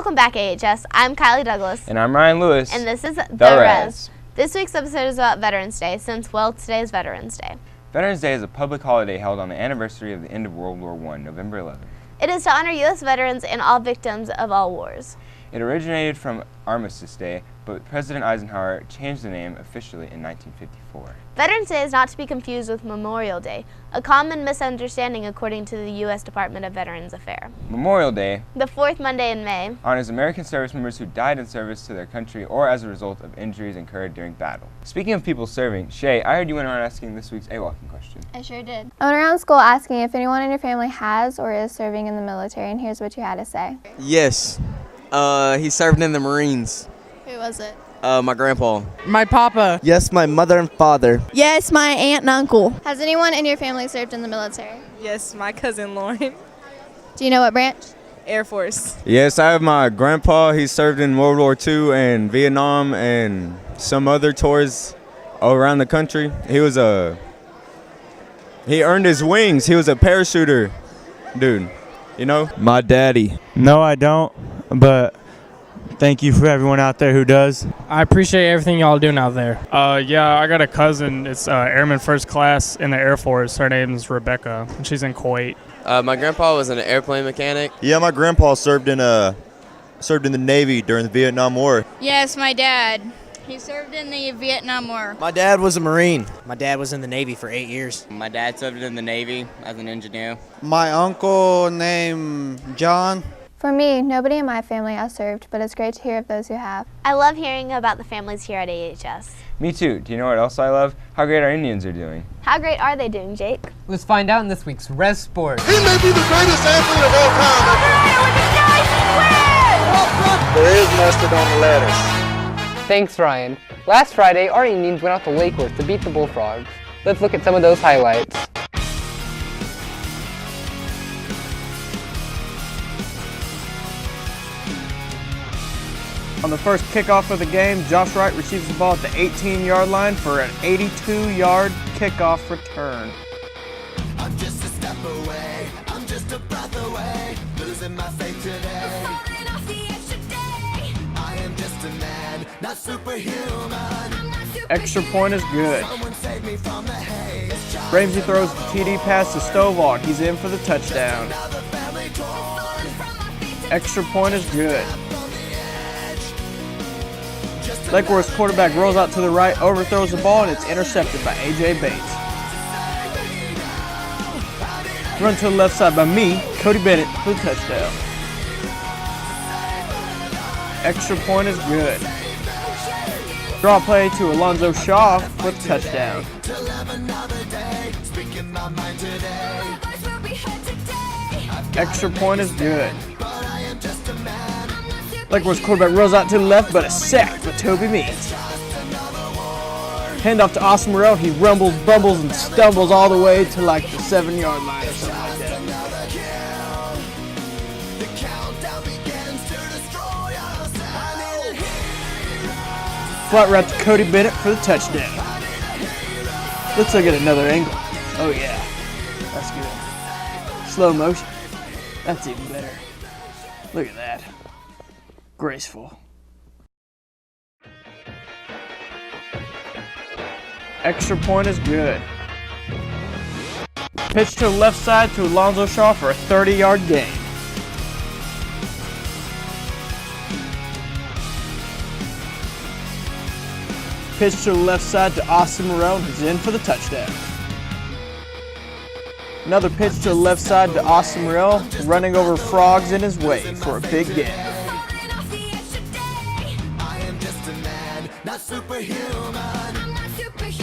Welcome back, AHS. I'm Kylie Douglas. And I'm Ryan Lewis. And this is The REZ. This week's episode is about Veterans Day, since, well, today is Veterans Day. Veterans Day is a public holiday held on the anniversary of the end of World War I, November 11th. It is to honor U.S. veterans and all victims of all wars. It originated from Armistice Day, but President Eisenhower changed the name officially in 1954. Veterans Day is not to be confused with Memorial Day, a common misunderstanding according to the U.S. Department of Veterans Affairs. Memorial Day, the fourth Monday in May, honors American service members who died in service to their country or as a result of injuries incurred during battle. Speaking of people serving, Shay, I heard you went around asking this week's AWOLking question. I sure did. I went around school asking if anyone in your family has or is serving in the military, and here's what you had to say. Yes. He served in the Marines. Who was it? My grandpa. My papa. Yes, my mother and father. Yes, my aunt and uncle. Has anyone in your family served in the military? Yes, my cousin Lauren. Do you know what branch? Air Force. Yes, I have my grandpa. He served in World War II and Vietnam and some other tours all around the country. He earned his wings. He was a parachuter dude, you know? My daddy. No, I don't, but thank you for everyone out there who does. I appreciate everything y'all doing out there. Yeah, I got a cousin. It's Airman First Class in the Air Force. Her name's Rebecca, and she's in Kuwait. My grandpa was an airplane mechanic. Yeah, my grandpa served in the Navy during the Vietnam War. Yes, my dad. He served in the Vietnam War. My dad was a Marine. My dad was in the Navy for 8 years. My dad served in the Navy as an engineer. My uncle named John. For me, nobody in my family has served, but it's great to hear of those who have. I love hearing about the families here at AHS. Me too. Do you know what else I love? How great our Indians are doing. How great are they doing, Jake? Let's find out in this week's REZ Sport. He may be the greatest athlete of all time. There is mustard on the lettuce. Thanks, Ryan. Last Friday, our Indians went out to Lake Worth to beat the Bullfrogs. Let's look at some of those highlights. On the first kickoff of the game, Josh Wright receives the ball at the 18-yard line for an 82-yard kickoff return. I'm just a step away, I'm just a breath away, losing my faith today. I am just a man, not superhuman. Extra point is good. Ramsey throws the TD pass to Stovall. He's in for the touchdown. Extra point is good. Lake Worth's quarterback rolls out to the right, overthrows the ball, and it's intercepted by A.J. Bates. Run to the left side by me, Cody Bennett, for the touchdown. Extra point is good. Draw play to Alonzo Shaw for the touchdown. Extra point is good. Lake Worth's quarterback rolls out to the left, but a sack by Toby Means. Hand off to Austin Morrell. He rumbles, bumbles, and stumbles all the way to like the 7-yard line or something like that. Flat route to Cody Bennett for the touchdown. Let's look at another angle. Oh yeah, that's good. Slow motion. That's even better. Look at that. Graceful. Extra point is good. Pitch to the left side to Alonzo Shaw for a 30-yard gain. Pitch to the left side to Austin Morrell, who's in for the touchdown. Another pitch to the left side to Austin Morrell, running over frogs in his way for a big gain.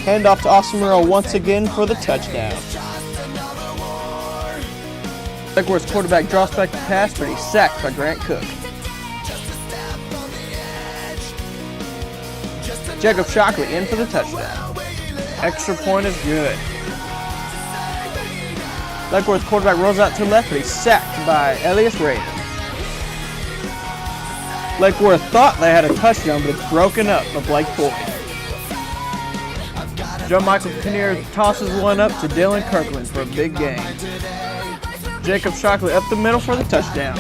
Hand off to Austin Morrell once again for the touchdown. Lake Worth's quarterback draws back the pass, but he's sacked by Grant Cook. Jacob Shockley in for the touchdown. Extra point is good. Lake Worth's quarterback rolls out to the left, but he's sacked by Elias Rader. Lake Worth thought they had a touchdown, but it's broken up by Blake Boyd. Joe Michael Kinnear tosses one up to Dylan Kirkland for a big gain. Jacob Shockley up the middle for the touchdown.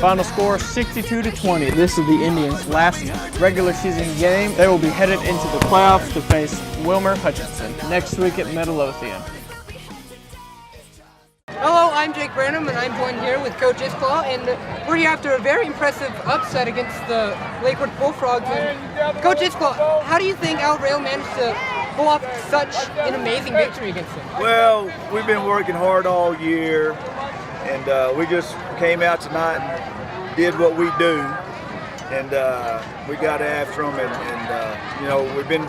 Final score 62-20. This is the Indians' last regular season game. They will be headed into the playoffs to face Wilmer Hutchinson next week at Midlothian. Hello, I'm Jake Branham, and I'm joined here with Coach Isclaw, and we're here after a very impressive upset against the Lakewood Bullfrogs. And Coach Isclaw, how do you think Alvarado managed to pull off such an amazing victory against them? Well, we've been working hard all year, and we just came out tonight and did what we do, and we got after them, and you know, we've been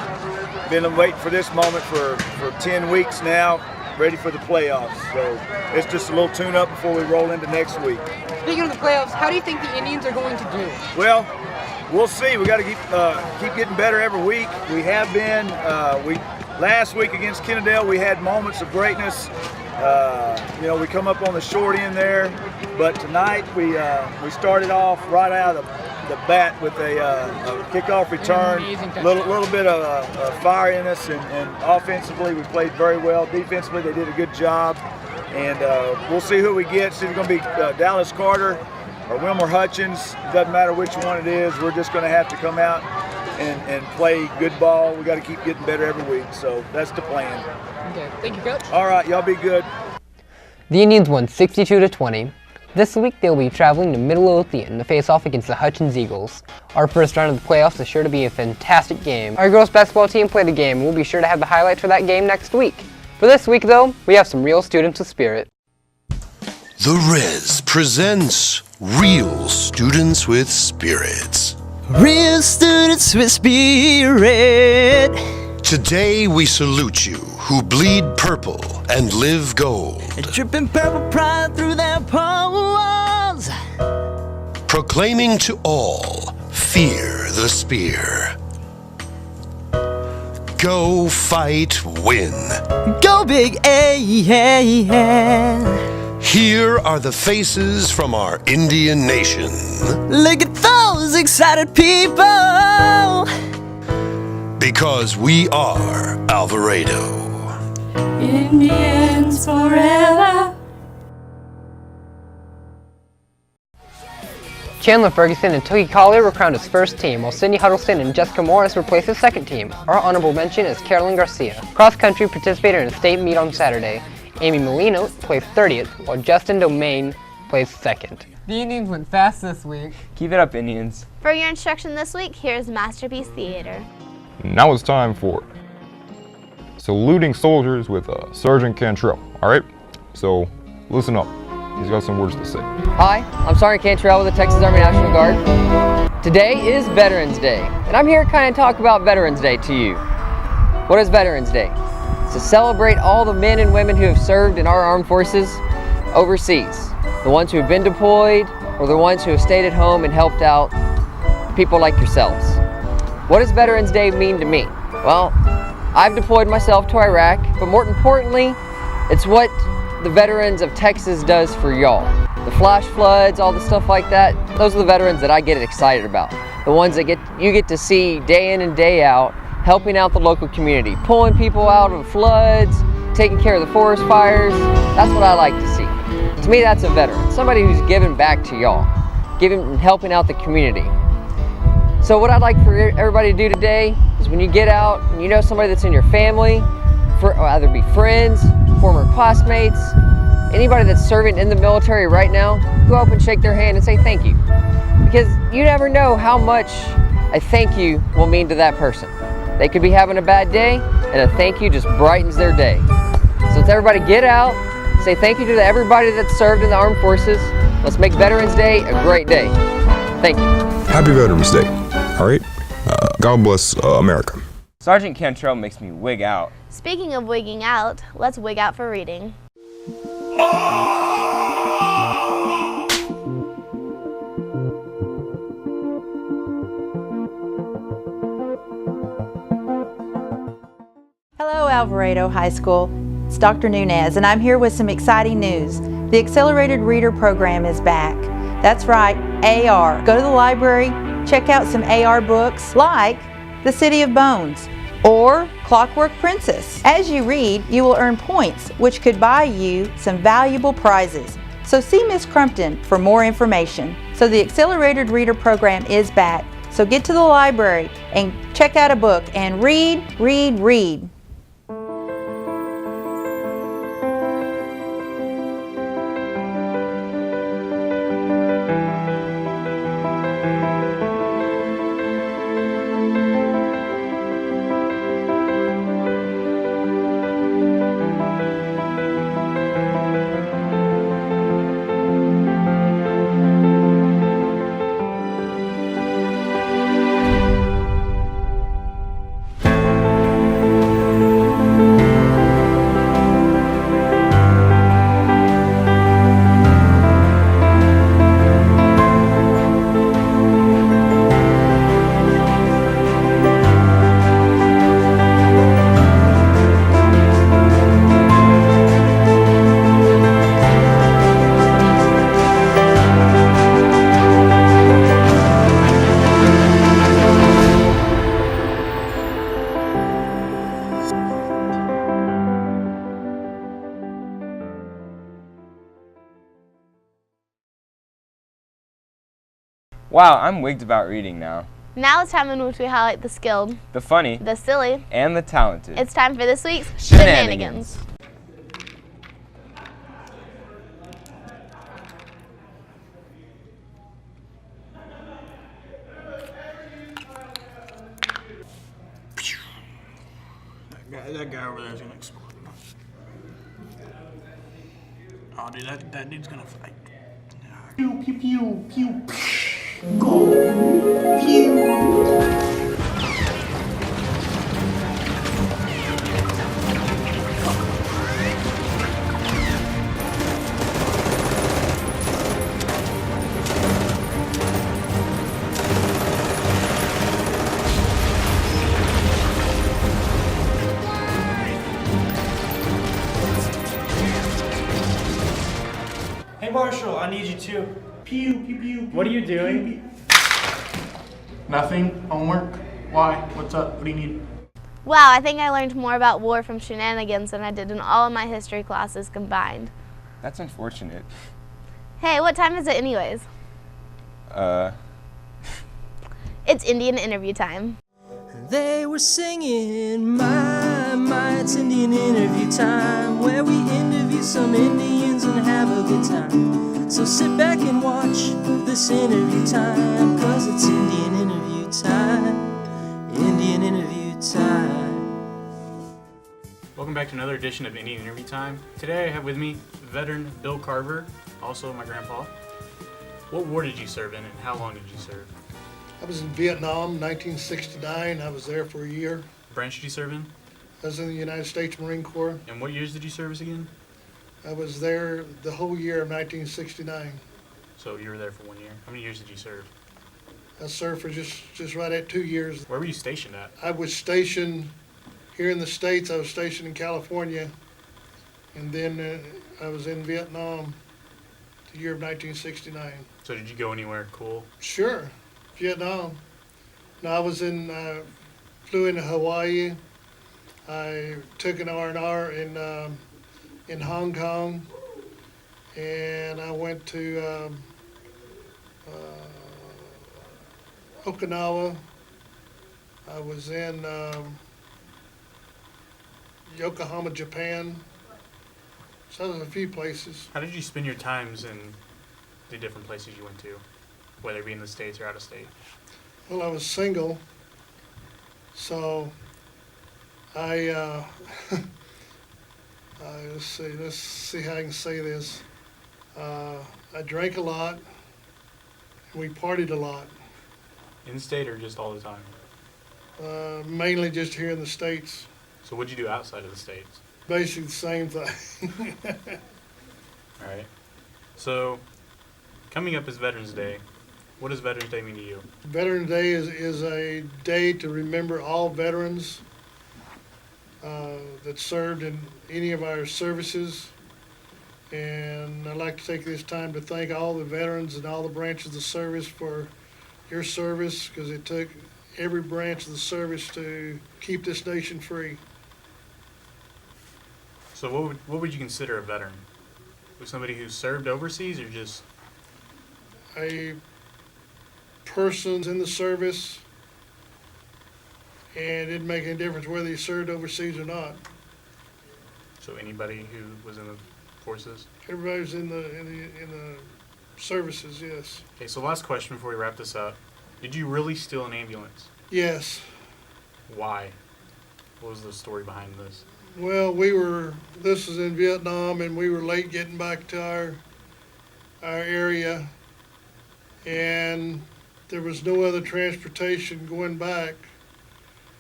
waiting for this moment for 10 weeks now, ready for the playoffs. So it's just a little tune-up before we roll into next week. Speaking of the playoffs, how do you think the Indians are going to do? Well, we'll see. We got to keep getting better every week. We have been. Last week against Kennedale, we had moments of greatness. You know, we come up on the short end there, but tonight we started off right out of the bat with a kickoff return, little bit of fire in us, and offensively we played very well. Defensively they did a good job, and we'll see who we get. See if it's going to be Dallas Carter or Wilmer Hutchins. Doesn't matter which one it is. We're just going to have to come out and play good ball. We got to keep getting better every week, so that's the plan. Okay, thank you, Coach. All right, y'all be good. The Indians won 62-20. This week they'll be traveling to Midlothian to face off against the Hutchins Eagles. Our first round of the playoffs is sure to be a fantastic game. Our girls basketball team played a game, and we'll be sure to have the highlights for that game next week. For this week though, we have some real students with spirit. The REZ presents Real Students with Spirits. Real students with spirit. Today we salute you who bleed purple and live gold. And dripping purple pride through their pores. Proclaiming to all, fear the spear. Go fight, win. Go big, Here are the faces from our Indian nation. Look at those excited people. Because we are Alvarado. Indians forever. Chandler Ferguson and Toki Collier were crowned as first team, while Sydney Huddleston and Jessica Morris replaced as second team. Our honorable mention is Carolyn Garcia. Cross country participated in a state meet on Saturday. Amy Molino placed 30th, while Justin Domain placed second. The Indians went fast this week. Keep it up, Indians. For your instruction this week, here's Masterpiece Theater. Now it's time for saluting soldiers with Sergeant Cantrell. All right, so listen up. He's got some words to say. Hi, I'm Sergeant Cantrell with the Texas Army National Guard. Today is Veterans Day, and I'm here to kind of talk about Veterans Day to you. What is Veterans Day? It's to celebrate all the men and women who have served in our armed forces overseas. The ones who have been deployed, or the ones who have stayed at home and helped out people like yourselves. What does Veterans Day mean to me? Well, I've deployed myself to Iraq, but more importantly, it's what the veterans of Texas does for y'all. The flash floods, all the stuff like that, those are the veterans that I get excited about. The ones that you get to see day in and day out, helping out the local community, pulling people out of floods, taking care of the forest fires. That's what I like to see. To me, that's a veteran, somebody who's giving back to y'all, helping out the community. So what I'd like for everybody to do today is when you get out and you know somebody that's in your family, either be friends, former classmates, anybody that's serving in the military right now, go up and shake their hand and say thank you. Because you never know how much a thank you will mean to that person. They could be having a bad day, and a thank you just brightens their day. So let's everybody get out, say thank you to everybody that's served in the armed forces. Let's make Veterans Day a great day. Thank you. Happy Veterans Day. All right. God bless America. Sergeant Cantrell makes me wig out. Speaking of wigging out, let's wig out for reading. Hello, Alvarado High School. It's Dr. Nunez, and I'm here with some exciting news. The Accelerated Reader Program is back. That's right, AR. Go to the library, check out some AR books like The City of Bones or Clockwork Princess. As you read, you will earn points, which could buy you some valuable prizes. So see Miss Crumpton for more information. So the Accelerated Reader Program is back. So get to the library and check out a book and read, read, read. Wow, I'm wigged about reading now. Now it's time in which we highlight the skilled, The funny, the silly, and the talented. it's time for this week's Shenanigans. That guy over there is gonna explode. Oh, dude, that dude's gonna fight. Pew pew pew pew. Go. Pew. Hey Marshall, I need you too. Pew pew pew. What are you doing? Nothing. Homework. Why? What's up? What do you need? Wow, I think I learned more about war from Shenanigans than I did in all of my history classes combined. That's unfortunate. Hey, what time is it anyways? It's Indian interview time. They were singing, my, it's Indian interview time, where we interview some Indians and have a good time. So sit back and watch this interview time, 'cause it's Indian interview time, Indian interview time. Welcome back to another edition of Indian Interview Time. Today I have with me veteran Bill Carver, also my grandpa. What war did you serve in and how long did you serve? I was in Vietnam, 1969. I was there for a year. What branch did you serve in? I was in the United States Marine Corps. And what years did you service again? I was there the whole year of 1969. So you were there for 1 year. How many years did you serve? I served for just right at 2 years. Where were you stationed at? I was stationed here in the States. I was stationed in California. And then I was in Vietnam the year of 1969. So did you go anywhere cool? Sure. Vietnam. No, I was flew into Hawaii. I took an R&R in Hong Kong, and I went to Okinawa. I was in Yokohama, Japan. So there's a few places. How did you spend your times in the different places you went to, whether it be in the States or out of state? Well, I was single, so let's see how I can say this. I drank a lot, and we partied a lot. In state or just all the time? Mainly just here in the States. So what'd you do outside of the States? Basically the same thing. All right. So coming up is Veterans Day. What does Veterans Day mean to you? Veterans Day is a day to remember all veterans that served in any of our services. And I'd like to take this time to thank all the veterans and all the branches of service for your service, because it took every branch of the service to keep this nation free. So what would you consider a veteran? Was somebody who served overseas or just? A person's in the service, and it didn't make any difference whether he served overseas or not. So anybody who was in the forces? Everybody's in the services, yes. Okay, so last question before we wrap this up. Did you really steal an ambulance? Yes. Why? What was the story behind this? Well, this was in Vietnam, and we were late getting back to our area, and there was no other transportation going back.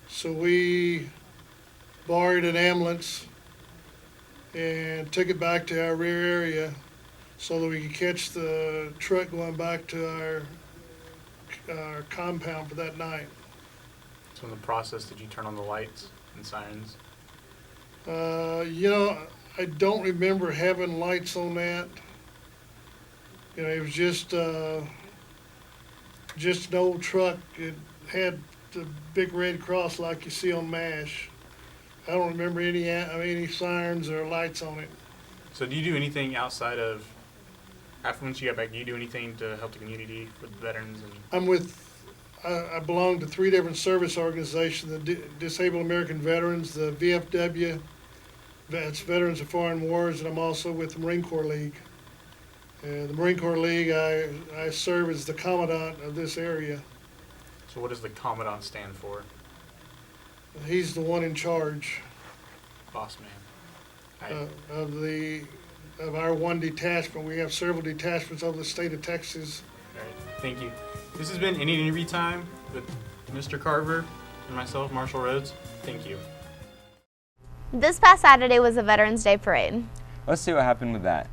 So we borrowed an ambulance and took it back to our rear area so that we could catch the truck going back to our compound for that night. So in the process, did you turn on the lights and sirens? I don't remember having lights on that. It was just an old truck. It had the big red cross like you see on MASH. I don't remember any sirens or lights on it. So do you do anything outside of, after once you got back, do you do anything to help the community with veterans? I belong to 3 different service organizations: the Disabled American Veterans, the VFW, that's Veterans of Foreign Wars, and I'm also with the Marine Corps League. The Marine Corps League, I serve as the commandant of this area. So what does the commandant stand for? He's the one in charge. Boss man. Of our one detachment. We have several detachments over the state of Texas. All right, thank you. This has been Indian Interview Time with Mr. Carver and myself, Marshall Rhodes. Thank you. This past Saturday was a Veterans Day parade. Let's see what happened with that.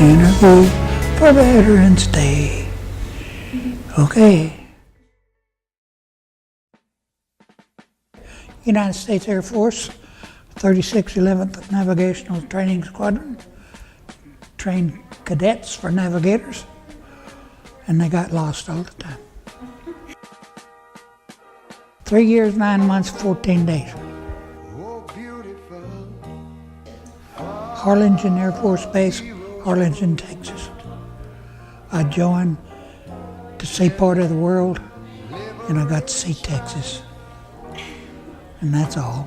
Interview for Veterans Day. Okay. United States Air Force, 36th 11th Navigational Training Squadron, trained cadets for navigators, and they got lost all the time. 3 years, 9 months, 14 days. Harlingen Air Force Base, Harlingen, Texas. I joined to see part of the world, and I got to see Texas. And that's all.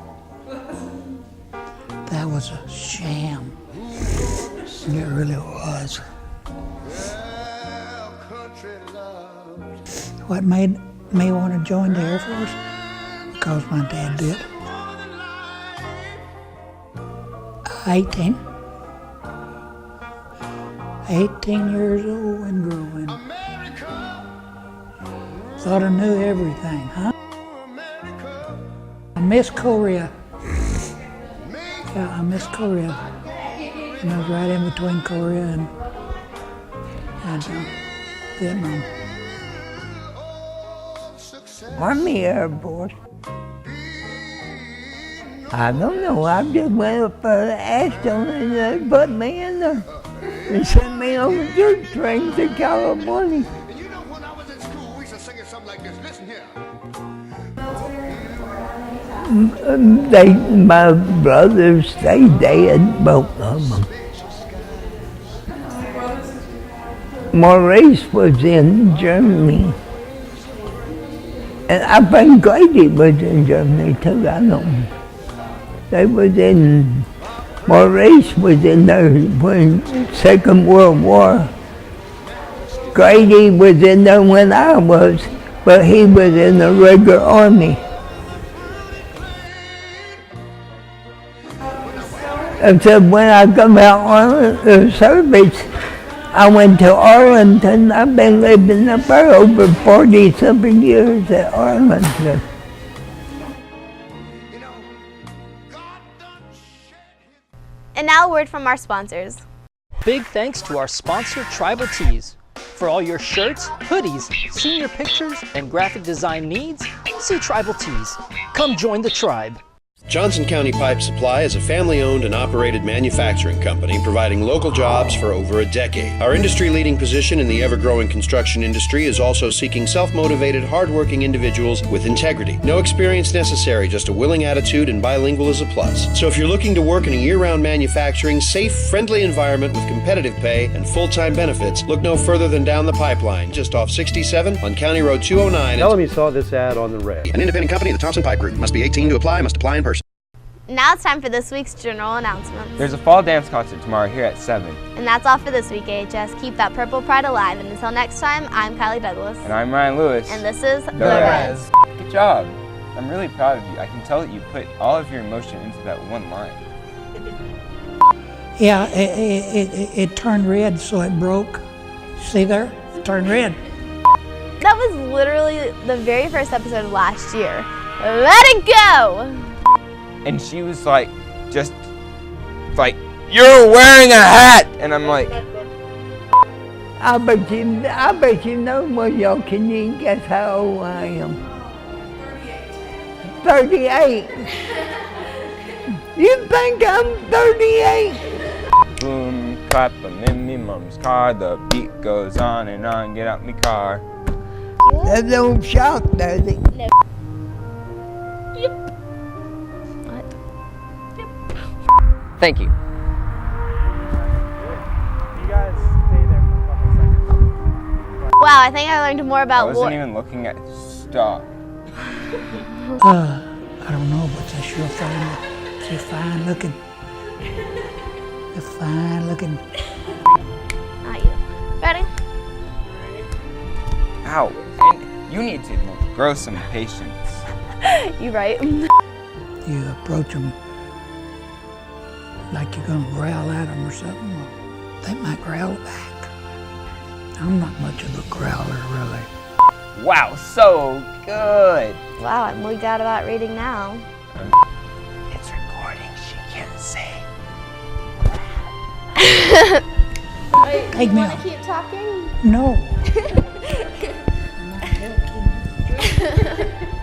That was a sham. It really was. What made me want to join the Air Force? Because my dad did. 18 years old and growing. Thought I knew everything, huh? I miss Korea. Yeah, I miss Korea. And I was right in between Korea and Vietnam. Army Air Force. I don't know, I just went up asked them and they put me in there. They sent me on the dirt train to California. And you know, when I was in school, we used to sing something like this. Listen here. My brothers, they dead, both of them. Maurice was in Germany. And I think Grady was in Germany too, I don't know. They was in Maurice was in there when Second World War. Grady was in there when I was, but he was in the regular army. And so when I come out on the service, I went to Arlington. I've been living up there over 40-something years at Arlington. And now a word from our sponsors. Big thanks to our sponsor, Tribal Tees. For all your shirts, hoodies, senior pictures, and graphic design needs, see Tribal Tees. Come join the tribe. Johnson County Pipe Supply is a family-owned and operated manufacturing company providing local jobs for over a decade. Our industry-leading position in the ever-growing construction industry is also seeking self-motivated, hard-working individuals with integrity. No experience necessary, just a willing attitude, and bilingual is a plus. So if you're looking to work in a year-round manufacturing, safe, friendly environment with competitive pay and full-time benefits, look no further than down the pipeline, just off 67 on County Road 209. Tell them you saw this ad on the REZ. An independent company of the Thompson Pipe Group. Must be 18 to apply, must apply in person. Now it's time for this week's general announcements. There's a fall dance concert tomorrow here at 7. And that's all for this week, AHS. Keep that purple pride alive. And until next time, I'm Kylie Douglas. And I'm Ryan Lewis. And this is The REZ. REZ. Good job. I'm really proud of you. I can tell that you put all of your emotion into that one line. Yeah, it turned red, so it broke. See there? It turned red. That was literally the very first episode of last year. Let it go! And she was like, just like, you're wearing a hat! And I'm like, I bet you know more y'all can you guess how old I am. 38. You think I'm 38? boom, clap, I'm in me mom's car. The beat goes on and on, get out me car. That don't shock, does it? No. Thank you. You guys stay there for a couple seconds. Wow, I think I learned more I about wasn't even looking at, stop. I don't know, but they're sure fine. They're fine looking. They're fine looking. Not you. Ready? Ow. And you need to grow some patience. You right. You approach them like you're gonna growl at them or something, well, they might growl back. I'm not much of a growler, really. Wow, so good. Wow, I'm wigged out about reading now. It's recording, she can't say. Wait, Take you me want out. to keep talking? No. I'm not joking.